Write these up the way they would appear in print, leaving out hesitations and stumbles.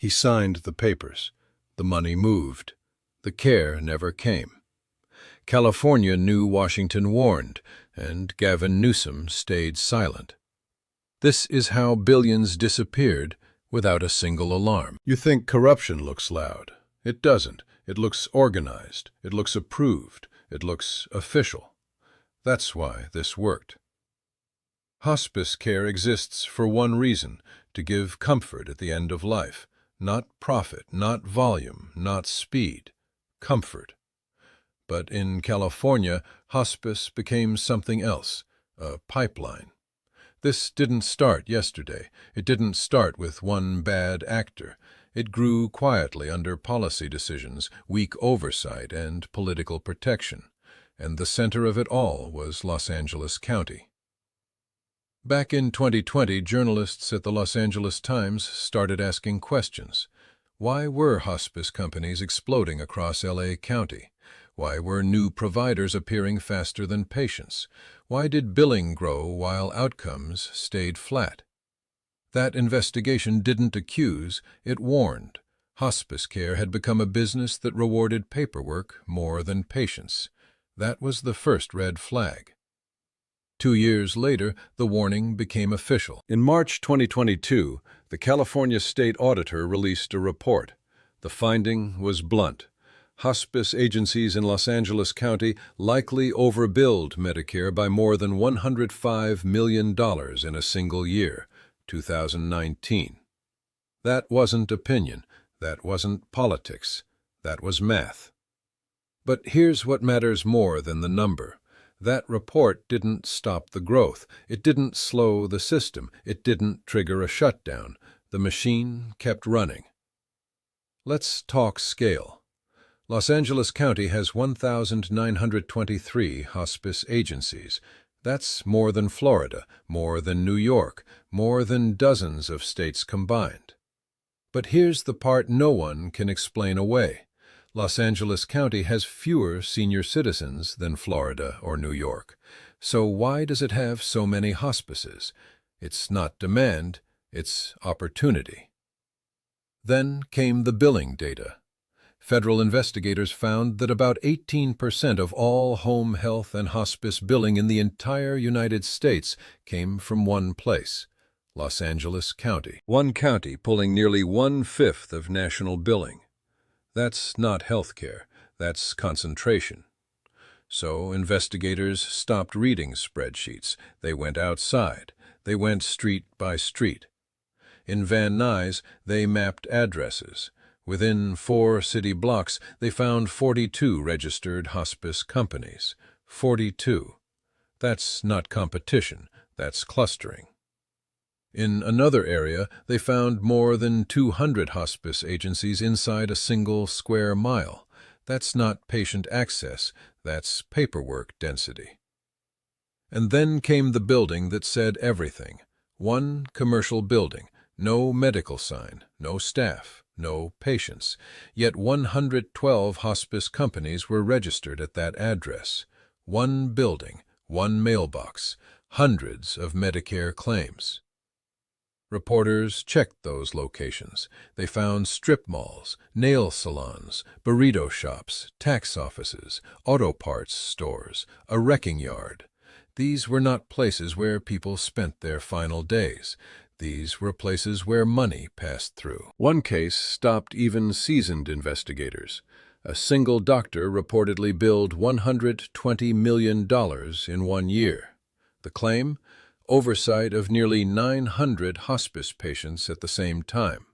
He signed the papers. The money moved. The care never came. California knew Washington warned, and Gavin Newsom stayed silent. This is how billions disappeared without a single alarm. You think corruption looks loud. It doesn't. It looks organized. It looks approved. It looks official. That's why this worked. Hospice care exists for one reason, to give comfort at the end of life. Not profit, not volume, not speed. Comfort. But in California, hospice became something else, a pipeline. This didn't start yesterday. It didn't start with one bad actor. It grew quietly under policy decisions, weak oversight, and political protection. And the center of it all was Los Angeles County. Back in 2020, journalists at the Los Angeles Times started asking questions. Why were hospice companies exploding across LA County? Why were new providers appearing faster than patients? Why did billing grow while outcomes stayed flat? That investigation didn't accuse, it warned. Hospice care had become a business that rewarded paperwork more than patients. That was the first red flag. 2 years later, the warning became official. In March 2022, the California state auditor released a report. The finding was blunt. Hospice agencies in Los Angeles County likely overbilled Medicare by more than $105 million in a single year, 2019. That wasn't opinion. That wasn't politics. That was math. But here's what matters more than the number. That report didn't stop the growth. It didn't slow the system. It didn't trigger a shutdown. The machine kept running. Let's talk scale. Los Angeles County has 1,923 hospice agencies. That's more than Florida, more than New York, more than dozens of states combined. But here's the part no one can explain away. Los Angeles County has fewer senior citizens than Florida or New York. So why does it have so many hospices? It's not demand, it's opportunity. Then came the billing data. Federal investigators found that about 18% of all home health and hospice billing in the entire United States came from one place, Los Angeles County. One county pulling nearly 1/5 of national billing. That's not healthcare, that's concentration. So investigators stopped reading spreadsheets. They went outside. They went street by street. In Van Nuys, they mapped addresses. Within 4 city blocks, they found 42 registered hospice companies. 42. That's not competition, that's clustering. In another area, they found more than 200 hospice agencies inside a single square mile. That's not patient access, that's paperwork density. And then came the building that said everything. One commercial building, no medical sign, no staff, no patients. Yet 112 hospice companies were registered at that address. One building, one mailbox, hundreds of Medicare claims. Reporters checked those locations. They found strip malls, nail salons, burrito shops, tax offices, auto parts stores, a wrecking yard. These were not places where people spent their final days. These were places where money passed through. One case stopped even seasoned investigators. A single doctor reportedly billed $120 million in 1 year. The claim? Oversight of nearly 900 hospice patients at the same time.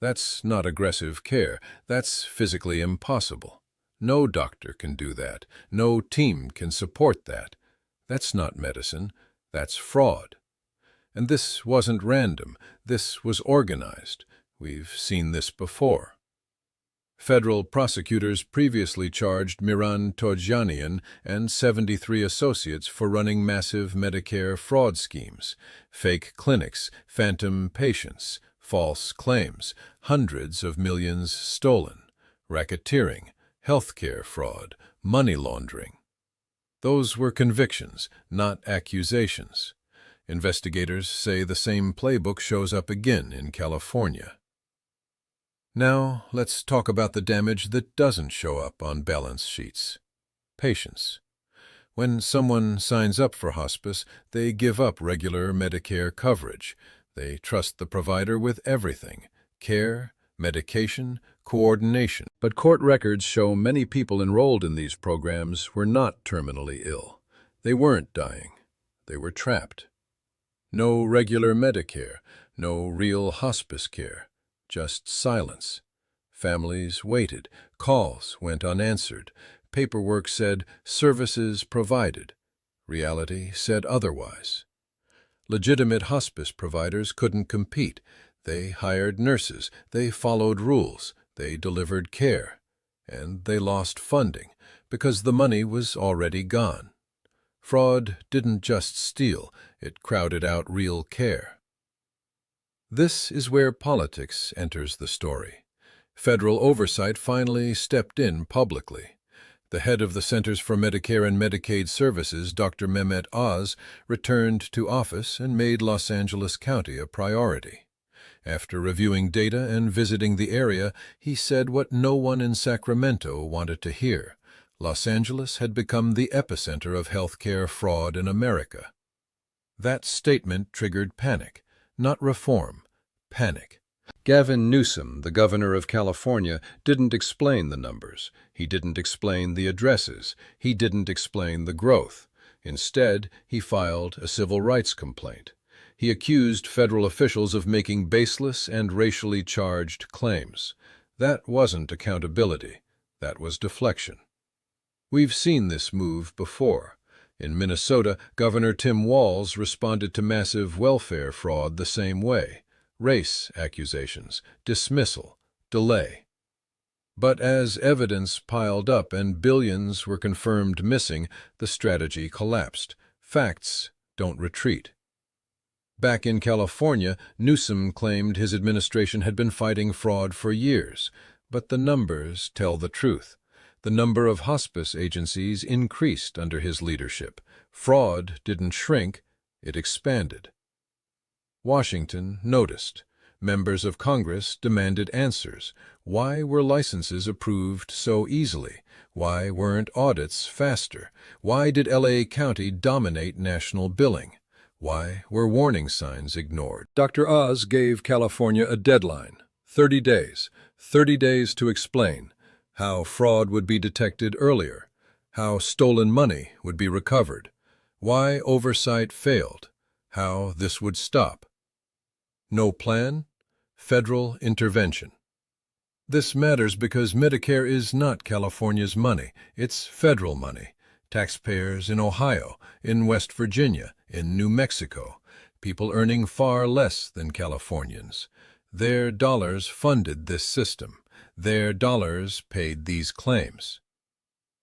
That's not aggressive care. That's physically impossible. No doctor can do that. No team can support that. That's not medicine. That's fraud. And this wasn't random. This was organized. We've seen this before. Federal prosecutors previously charged Miran Tojanian and 73 associates for running massive Medicare fraud schemes, fake clinics, phantom patients, false claims, hundreds of millions stolen, racketeering, healthcare fraud, money laundering. Those were convictions, not accusations. Investigators say the same playbook shows up again in California. Now, let's talk about the damage that doesn't show up on balance sheets. Patience. When someone signs up for hospice, they give up regular Medicare coverage. They trust the provider with everything: care, medication, coordination. But court records show many people enrolled in these programs were not terminally ill. They weren't dying. They were trapped. No regular Medicare, no real hospice care, just silence. Families waited, calls went unanswered, paperwork said services provided. Reality said otherwise. Legitimate hospice providers couldn't compete. They hired nurses, they followed rules, they delivered care. And they lost funding because the money was already gone. Fraud didn't just steal, it crowded out real care. This is where politics enters the story. Federal oversight finally stepped in publicly. The head of the Centers for Medicare and Medicaid Services, Dr. Mehmet Oz, returned to office and made Los Angeles County a priority. After reviewing data and visiting the area, he said what no one in Sacramento wanted to hear. Los Angeles had become the epicenter of healthcare fraud in America. That statement triggered panic, not reform, panic. Gavin Newsom, the governor of California, didn't explain the numbers. He didn't explain the addresses. He didn't explain the growth. Instead, he filed a civil rights complaint. He accused federal officials of making baseless and racially charged claims. That wasn't accountability. That was deflection. We've seen this move before. In Minnesota, Governor Tim Walz responded to massive welfare fraud the same way. Race accusations, dismissal, delay. But as evidence piled up and billions were confirmed missing, the strategy collapsed. Facts don't retreat. Back in California, Newsom claimed his administration had been fighting fraud for years, but the numbers tell the truth. The number of hospice agencies increased under his leadership. Fraud didn't shrink, it expanded. Washington noticed. Members of Congress demanded answers. Why were licenses approved so easily? Why weren't audits faster? Why did LA County dominate national billing? Why were warning signs ignored? Dr. Oz gave California a deadline, 30 days. 30 days to explain how fraud would be detected earlier, how stolen money would be recovered, why oversight failed, how this would stop. No plan? Federal intervention. This matters because Medicare is not California's money. It's federal money. Taxpayers in Ohio, in West Virginia, in New Mexico, people earning far less than Californians. Their dollars funded this system. Their dollars paid these claims.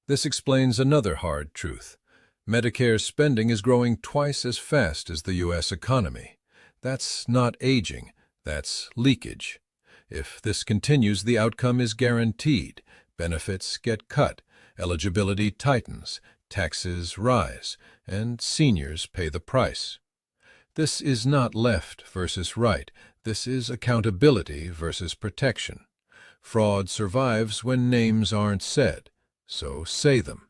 This explains another hard truth. Medicare spending is growing twice as fast as the U.S. economy. That's not aging, that's leakage. If this continues, the outcome is guaranteed. Benefits get cut, eligibility tightens, taxes rise, and seniors pay the price. This is not left versus right. This is accountability versus protection. Fraud survives when names aren't said, so say them.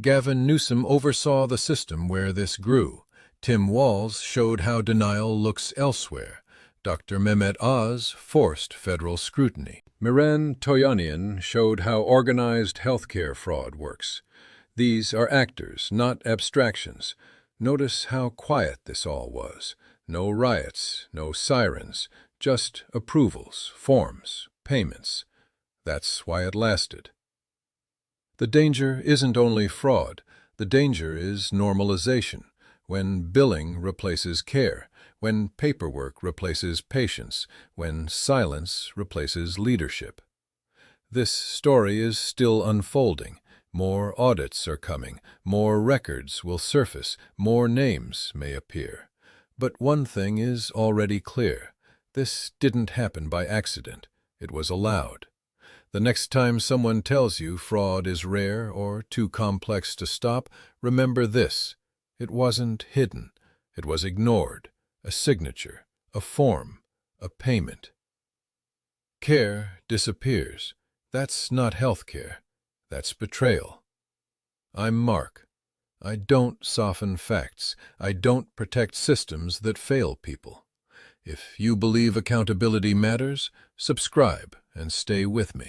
Gavin Newsom oversaw the system where this grew. Tim Walz showed how denial looks elsewhere. Dr. Mehmet Oz forced federal scrutiny. Miran Toyanian showed how organized healthcare fraud works. These are actors, not abstractions. Notice how quiet this all was. No riots, no sirens, just approvals, forms, payments. That's why it lasted. The danger isn't only fraud. The danger is normalization. When billing replaces care, when paperwork replaces patience, when silence replaces leadership. This story is still unfolding. More audits are coming, more records will surface, more names may appear. But one thing is already clear. This didn't happen by accident. It was allowed. The next time someone tells you fraud is rare or too complex to stop, remember this. It wasn't hidden. It was ignored. A signature, a form, a payment. care disappears. That's not healthcare. That's betrayal. I'm Mark. I don't soften facts. I don't protect systems that fail people. If you believe accountability matters, subscribe and stay with me.